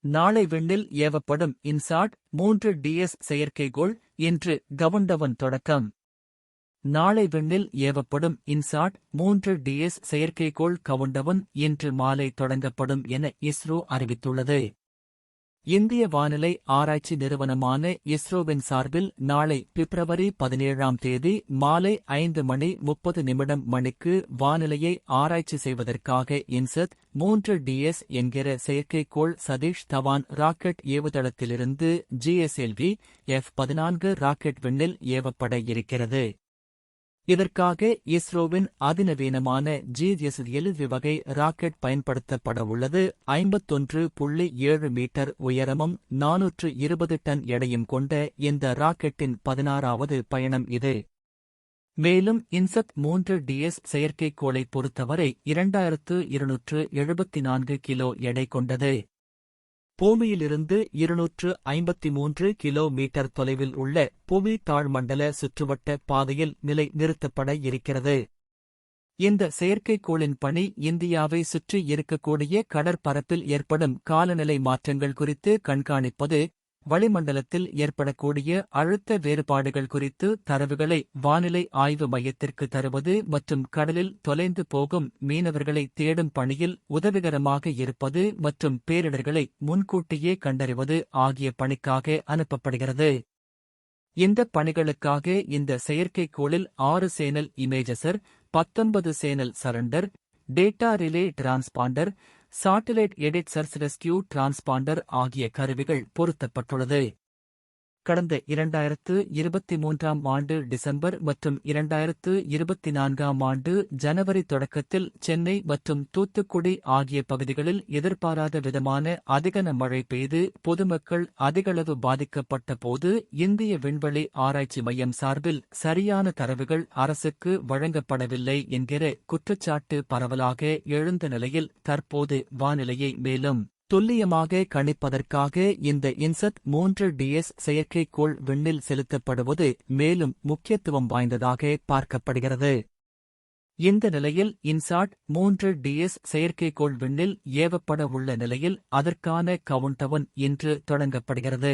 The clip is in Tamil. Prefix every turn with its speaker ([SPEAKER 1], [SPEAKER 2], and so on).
[SPEAKER 1] நாளை விண்ணில் ஏவப்படும் இன்சாட் 3DS செயற்கைக்கோள் இன்று கவுண்டவன் தொடக்கம். நாளை விண்ணில் ஏவப்படும் இன்சாட் 3DS செயற்கைக்கோள் கவுண்டவன் இன்று மாலை தொடங்கப்படும் என இஸ்ரோ அறிவித்துள்ளது. இந்திய வானிலை ஆராய்ச்சி நிறுவனமான இஸ்ரோவின் சார்பில் நாளை பிப்ரவரி 17ஆம் தேதி மாலை 5:30 மணிக்கு வானிலையை ஆராய்ச்சி செய்வதற்காக இன்சத் 3DS என்கிற செயற்கைக்கோள் சதீஷ் தவான் ராக்கெட் ஏவுதளத்திலிருந்து GSLV F-14 ராக்கெட் விண்ணில் ஏவப்பட இருக்கிறது. இதற்காக இஸ்ரோவின் அதிநவீனமான GSLV வகை ராக்கெட் பயன்படுத்தப்படவுள்ளது. 51.7 மீட்டர் உயரமும் 420 டன் எடையும் கொண்ட இந்த ராக்கெட்டின் 16வது பயணம் இது. மேலும் இன்சத் 3DS செயற்கைக்கோளைப் பொறுத்தவரை 2274 கிலோ எடை கொண்டது. பூமியிலிருந்து 253 கிலோமீட்டர் தொலைவில் உள்ள புவி தாழ்மண்டல சுற்றுவட்ட பாதையில் நிலை நிறுத்தப்பட இருக்கிறது. இந்த செயற்கைக்கோளின் பணி இந்தியாவை சுற்றி இருக்கக்கூடிய கடற்பரப்பில் ஏற்படும் காலநிலை மாற்றங்கள் குறித்து கண்காணிப்பது, வளிமண்டலத்தில் ஏற்படக்கூடிய அழுத்த வேறுபாடுகள் குறித்து தரவுகளை வானிலை ஆய்வு மையத்திற்கு தருவது மற்றும் கடலில் தொலைந்து போகும் மீனவர்களை தேடும் பணியில் உதவிகரமாக இருப்பது மற்றும் பேரிடர்களை முன்கூட்டியே கண்டறிவது ஆகிய பணிக்காக அனுப்பப்படுகிறது. இந்த பணிகளுக்காக இந்த செயற்கைக்கோளில் 6 channel imager, 19 channel sounder, data relay transponder, satellite aided search rescue transponder ஆகிய கருவிகள் பொருத்தப்பட்டுள்ளது. கடந்த 2023ஆம் ஆண்டு டிசம்பர் மற்றும் 2024ஆம் ஆண்டு ஜனவரி தொடக்கத்தில் சென்னை மற்றும் தூத்துக்குடி ஆகிய பகுதிகளில் எதிர்பாராத விதமான அதிகன மழை பெய்து பொதுமக்கள் அதிகளவு பாதிக்கப்பட்ட போது இந்திய விண்வெளி ஆராய்ச்சி மையம் சார்பில் சரியான தரவுகள் அரசுக்கு வழங்கப்படவில்லை என்கிற குற்றச்சாட்டு பரவலாக எழுந்த நிலையில் தற்போது வானிலையை மேலும் துல்லியமாக கணிப்பதற்காக இந்த இன்சத் 3DS செயற்கைக்கோள் விண்ணில் செலுத்தப்படுவது மேலும் முக்கியத்துவம் வாய்ந்ததாக பார்க்கப்படுகிறது. இந்த நிலையில் இன்சாட் 3DS செயற்கைக்கோள் விண்ணில் ஏவப்பட உள்ள நிலையில் அதற்கான கவுண்டவுன் இன்று தொடங்கப்படுகிறது.